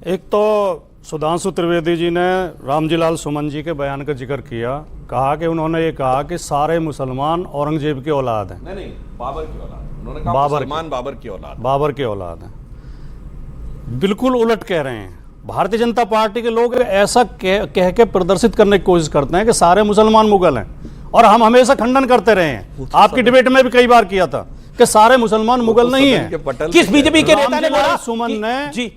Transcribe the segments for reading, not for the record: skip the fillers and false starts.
एक तो सुधांशु त्रिवेदी जी ने रामजीलाल सुमन जी के बयान का जिक्र किया, कहा कि उन्होंने ये कहा कि सारे मुसलमान औरंगजेब की औलाद हैं। नहीं, बाबर की औलाद। उन्होंने कहा मुसलमान बाबर की औलाद, बाबर की औलाद हैं। बिल्कुल उलट कह रहे हैं। भारतीय जनता पार्टी के लोग ऐसा कह के प्रदर्शित करने की कोशिश करते हैं कि सारे मुसलमान मुगल हैं, और हम हमेशा खंडन करते रहे हैं। आपकी डिबेट में भी कई बार किया था कि सारे मुसलमान मुगल नहीं हैं। किस बीजेपी के नेता ने बोला? सुमन ने जी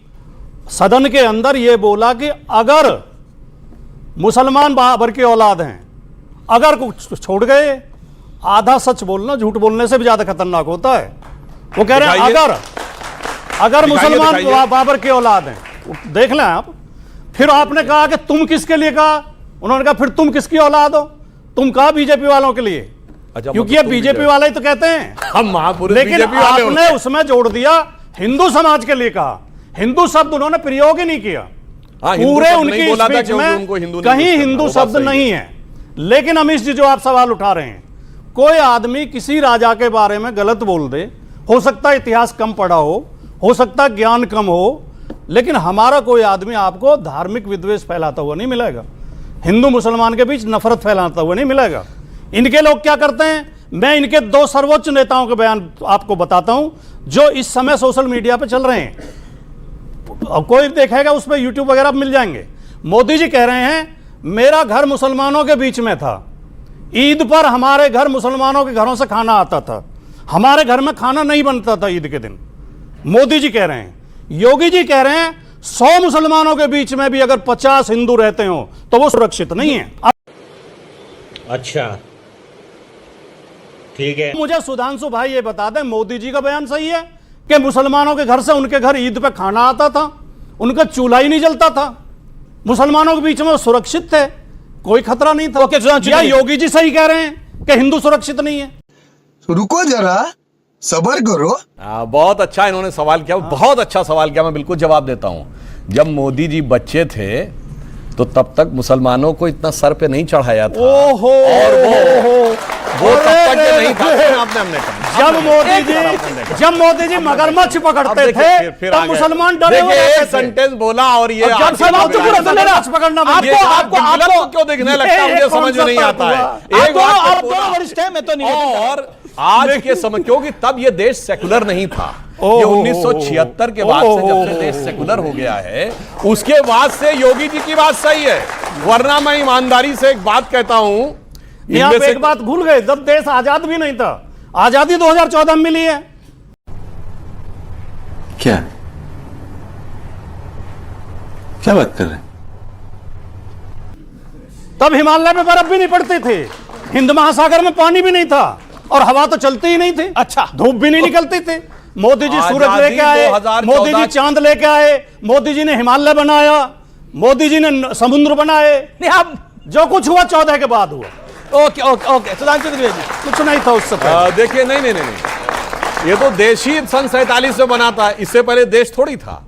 सदन के अंदर यह बोला कि अगर मुसलमान बाबर की औलाद हैं, अगर कुछ छोड़ गए, आधा सच बोलना झूठ बोलने से भी ज्यादा खतरनाक होता है। वो कह रहे हैं अगर मुसलमान बाबर की औलाद हैं, देख लें आप। फिर आपने कहा कि तुम किसके लिए कहा? उन्होंने कहा फिर तुम किसकी औलाद हो? तुम कहा बीजेपी वालों के लिए। अच्छा, क्योंकि ये बीजेपी वाले ही तो कहते हैं हम महापुरुष, लेकिन आपने उसमें जोड़ दिया हिंदू समाज के लिए कहा। हिंदू शब्द उन्होंने प्रयोग ही नहीं किया। पूरे उनकी स्पीच में कहीं हिंदू शब्द नहीं है। लेकिन अमीश जी, जो आप सवाल उठा रहे हैं, कोई आदमी किसी राजा के बारे में गलत बोल दे, हो सकता है इतिहास कम पढ़ा हो सकता है ज्ञान कम हो, लेकिन हमारा कोई आदमी आपको धार्मिक विद्वेष फैलाता हुआ नहीं मिलेगा, हिंदू मुसलमान के बीच नफरत फैलाता हुआ नहीं मिलेगा। इनके लोग क्या करते हैं, मैं इनके दो सर्वोच्च नेताओं के बयान आपको बताता हूं जो इस समय सोशल मीडिया पे चल रहे हैं। कोई देखेगा उस पर यूट्यूब वगैरह मिल जाएंगे। मोदी जी कह रहे हैं मेरा घर मुसलमानों के बीच में था, ईद पर हमारे घर मुसलमानों के घरों से खाना आता था, हमारे घर में खाना नहीं बनता था ईद के दिन। मोदी जी कह रहे हैं। योगी जी कह रहे हैं 100 मुसलमानों के बीच में भी अगर 50 हिंदू रहते हो तो वो सुरक्षित नहीं है। अच्छा, ठीक है। मुझे सुधांशु भाई ये बता दें, मोदी जी का बयान सही है कि मुसलमानों के घर से उनके घर ईद पे खाना आता था, उनका चूल्हा ही नहीं जलता था, मुसलमानों के बीच में वो सुरक्षित थे, कोई खतरा नहीं था। या योगी जी सही कह रहे हैं कि हिंदू सुरक्षित नहीं है? रुको जरा, सबर करो। बहुत अच्छा इन्होंने सवाल किया, बहुत अच्छा सवाल किया। मैं बिल्कुल जवाब देता हूं। जब मोदी जी बच्चे थे तो तब तक मुसलमानों को इतना सर पे नहीं चढ़ाया था। ओहो, और वो तब तक ये नहीं था। हमने जब मोदी जी मगरमच्छ पकड़ते थे तब मुसलमान डरे हुए थे। एक सेंटेंस बोला और ये पकड़ना आपको क्यों देखने लगता है, मुझे समझ में नहीं आता है। एक आप दोनों वरिष्ठ हैं, मैं तो नहीं। और आज के समय, क्योंकि तब ये देश सेकुलर नहीं था, ये 1976 के बाद से जब से देश सेकुलर हो गया है, उसके बाद से योगी जी की बात सही है। वरना मैं ईमानदारी से एक बात कहता हूं, आप एक बात भूल गए, जब देश आजाद भी नहीं था, आजादी 2014 में मिली है। क्या बात कर रहे हैं? तब हिमालय में बर्फ भी नहीं पड़ती थी, हिंद महासागर में पानी भी नहीं था, और हवा तो चलती ही नहीं थी। अच्छा, धूप भी नहीं निकलती थी। मोदी जी सूरज लेके आए, मोदी जी चांद लेके आए, मोदी जी ने हिमालय बनाया, मोदी जी ने समुद्र बनाए। अब जो कुछ हुआ 14 के बाद हुआ। Okay okay okay, Sudhanshu Trivedi, कुछ नहीं था उससे पहले। देखिए, नहीं, ये तो देश ही सन 47 में बना था, इससे पहले देश थोड़ी था।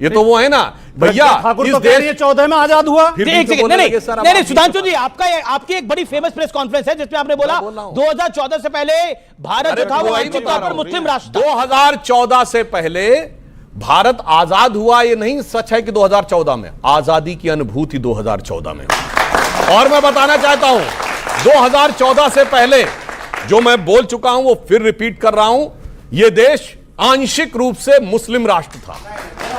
ये तो वो है ना भैया, इस देश 14 में आजाद हुआ। नहीं, सुधांशु जी, आपकी एक बड़ी फेमस प्रेस कॉन्फ्रेंस है जिसमें आपने बोला 2014 से पहले भारत जो था वो आंशिक तौर पर मुस्लिम राष्ट्र था। 2014 से पहले भारत आजाद हुआ, ये नहीं सच है कि 2014 में। आजादी की अनुभूति 2014 में। और मैं बताना चाहता हूं, 2014 से पहले जो मैं बोल चुका हूं वो फिर रिपीट कर रहा हूं, यह देश आंशिक रूप से मुस्लिम राष्ट्र था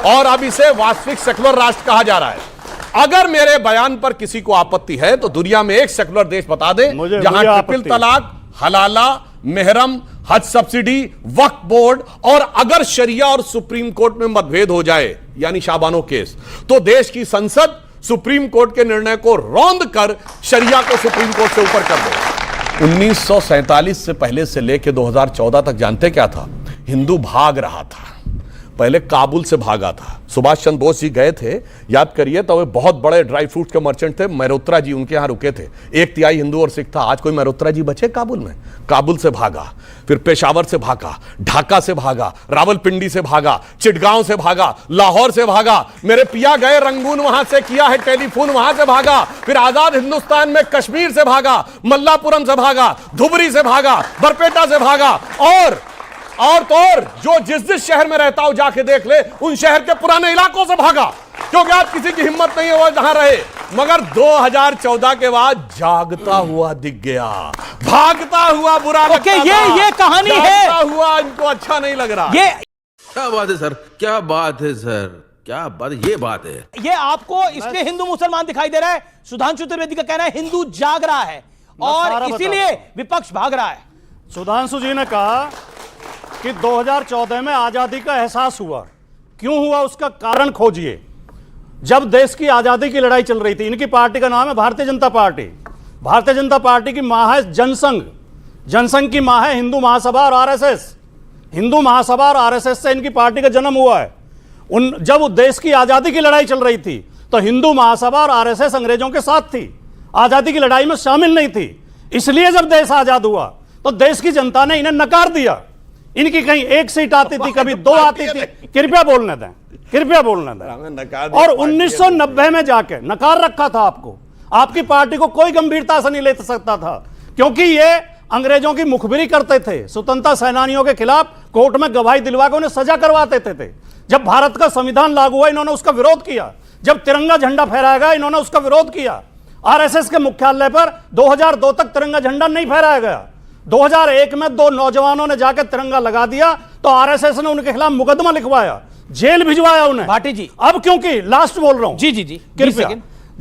और अब इसे वास्तविक सेकुलर राष्ट्र कहा जा रहा है। अगर मेरे बयान पर किसी को आपत्ति है तो दुनिया में एक सेकुलर देश बता दे जहां ट्रिपल तलाक, हलाला, मेहरम, हज सब्सिडी, वक्फ बोर्ड और अगर शरिया और सुप्रीम कोर्ट में मतभेद हो जाए, यानी शाबानो केस, तो देश की संसद सुप्रीम कोर्ट के निर्णय को रौंद कर शरिया को सुप्रीम कोर्ट से ऊपर कर दे। 1947 से पहले से लेकर 2014 तक जानते क्या था? हिंदू भाग रहा था। पहले काबुल से भागा था। सुभाष चंद्र बोस जी गए थे, याद करिए, तो वे बहुत बड़े ड्राई फ्रूट के मर्चेंट थे। मेहरोत्रा जी उनके यहां रुके थे। 1/3 हिंदू और सिख था। आज कोई मेहरोत्रा जी बचे काबुल में? काबुल से भागा, फिर पेशावर से भागा, ढाका से भागा, रावलपिंडी से भागा, चिटगांव से भागा, लाहौर से भागा। मेरे पिया गए रंगून, वहां से किया है टेलीफोन, वहां से भागा। फिर आजाद हिंदुस्तान में कश्मीर से भागा, मल्लापुरम से भागा, धुबरी से भागा, बरपेटा से भागा, और तो और जो जिस शहर में रहता हो जाके देख ले, उन शहर के पुराने इलाकों से भागा। क्योंकि आज किसी की हिम्मत नहीं है वो जहां रहे, मगर 2014 के बाद जागता हुआ दिख गया, भागता हुआ बुरा लगता था, ये कहानी है, जागता हुआ इनको अच्छा नहीं लग रहा। क्या बात है सर, क्या बात है सर, क्या बात, ये बात है। ये आपको इसलिए हिंदू मुसलमान दिखाई दे रहा है। सुधांशु त्रिवेदी का कहना है हिंदू जाग रहा है और इसीलिए विपक्ष भाग रहा है। सुधांशु जी ने कहा कि 2014 में आजादी का एहसास हुआ। क्यों हुआ उसका कारण खोजिए। जब देश की आजादी की लड़ाई चल रही थी, इनकी पार्टी का नाम है भारतीय जनता पार्टी। भारतीय जनता पार्टी की मां है जनसंघ, जनसंघ की मां है हिंदू महासभा और आरएसएस। हिंदू महासभा और आरएसएस से इनकी पार्टी का जन्म हुआ है। जब देश की आजादी की लड़ाई चल रही थी तो हिंदू महासभा और आरएसएस अंग्रेजों के साथ थी, आजादी की लड़ाई में शामिल नहीं थी। इसलिए जब देश आजाद हुआ तो देश की जनता ने इन्हें नकार दिया। इनकी कहीं एक सीट आती थी, कभी दो आती थी। कृपया बोलने दें, कृपया बोलने दें। और 1990 में जाके नकार रखा था आपको। आपकी पार्टी को कोई गंभीरता से नहीं ले सकता था, क्योंकि ये अंग्रेजों की मुखबिरी करते थे, स्वतंत्रता सेनानियों के खिलाफ कोर्ट में गवाही दिलवा के उन्हें सजा करवाते थे। जब भारत का संविधान लागू हुआ इन्होंने उसका विरोध किया। जब तिरंगा झंडा फहराया गया इन्होंने उसका विरोध किया। आरएसएस के मुख्यालय पर 2002 तक तिरंगा झंडा नहीं फहराया गया। 2001 में 2 नौजवानों ने जाकर तिरंगा लगा दिया तो आरएसएस ने उनके खिलाफ मुकदमा लिखवाया, जेल भिजवाया उन्हें। भाटी जी, अब क्योंकि लास्ट बोल रहा हूं, जी कृपया,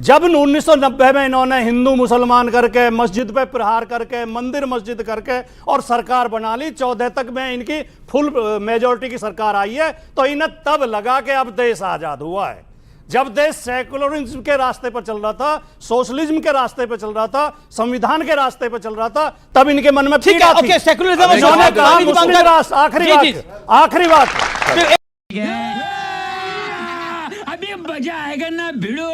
जब 1990 में इन्होंने हिंदू मुसलमान करके, मस्जिद पे प्रहार करके, मंदिर मस्जिद करके और सरकार बना ली, 14 तक में इनकी फुल मेजोरिटी की सरकार आई है, तो इन्हें तब लगा कि अब देश आजाद हुआ है। जब देश सेकुलरिज्म के रास्ते पर चल रहा था, सोशलिज्म के रास्ते पर चल रहा था, संविधान के रास्ते पर चल रहा था, तब इनके मन में पीड़ा थी। सेकुलरिज्म इन्होंने कहा मुस्लिम राष्ट्र, आखिरी बात अभी मजा आएगा ना भिड़ो।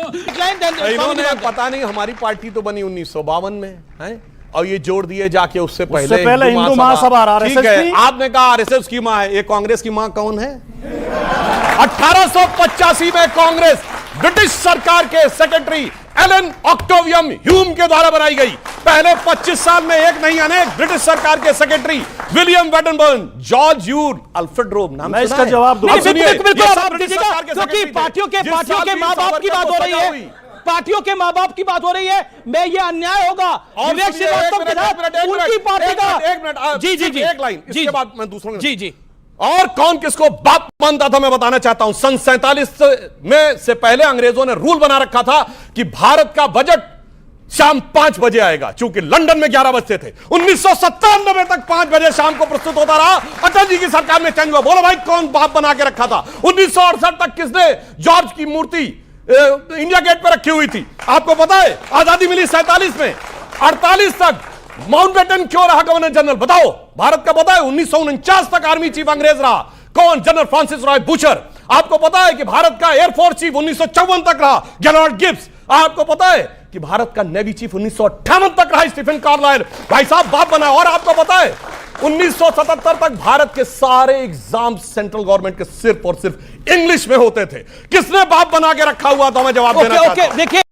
इन्होंने पता नहीं, हमारी पार्टी तो बनी 1952 में है, और ये जोड़ दिए जाके उससे पहले हिंदू महासभा आरएसएस थी। आपने कहा आरएसएस की मां है, ये कांग्रेस की मां कौन है? 1885 में कांग्रेस ब्रिटिश सरकार के सेक्रेटरी एलन ऑक्टेवियम ह्यूम के द्वारा बनाई गई। पहले 25 साल में एक नहीं अनेक ब्रिटिश सरकार के secretary William Wedderburn, George Yule, Alfred रोम, नाम मैं इसका जवाब दूंगा। क्योंकि पार्टियों के मां बाप की बात हो रही है, पार्टियों के मां बाप की बात हो रही है। मैं ये अन्याय होगा विवेक श्रीवास्तव के साथ उनकी पार्टी का। एक मिनट, जी एक लाइन, इसके बाद मैं दूसरों जी और कौन किसको बाप मानता था मैं बताना चाहता हूं। सन 47 में से पहले अंग्रेजों ने रूल बना रखा था कि भारत का बजट शाम 5 बजे आएगा, चूंकि लंदन में 11 बजते थे। 1997 तक 5 बजे शाम को प्रस्तुत होता रहा। अटल जी की सरकार में चेंज हुआ। बोलो भाई कौन बाप बना के रखा था? 1968 तक किसने जॉर्ज की मूर्ति इंडिया गेट पर रखी हुई थी? आपको पता है? आजादी मिली 47 में, 48 तक माउंटबेटन क्यों रहा गवर्नर जनरल? बताओ, भारत का पता है 1949 तक आर्मी चीफ अंग्रेज रहा। कौन? General Francis Roy butcher. आपको पता है कि भारत का एयरफोर्स चीफ 1954 तक रहा, गैलॉर्ड गिब्स। आपको पता है कि भारत का नेवी चीफ 1958 तक रहा, स्टीफन कार्लाइल। भाई साहब बाप बना। और आपको पता है 1977 तक भारत के सारे एग्जाम सेंट्रल गवर्नमेंट के सिर्फ और सिर्फ इंग्लिश में होते थे। किसने बाप बना के रखा हुआ था? मैं जवाब देना चाहता हूं। देखिए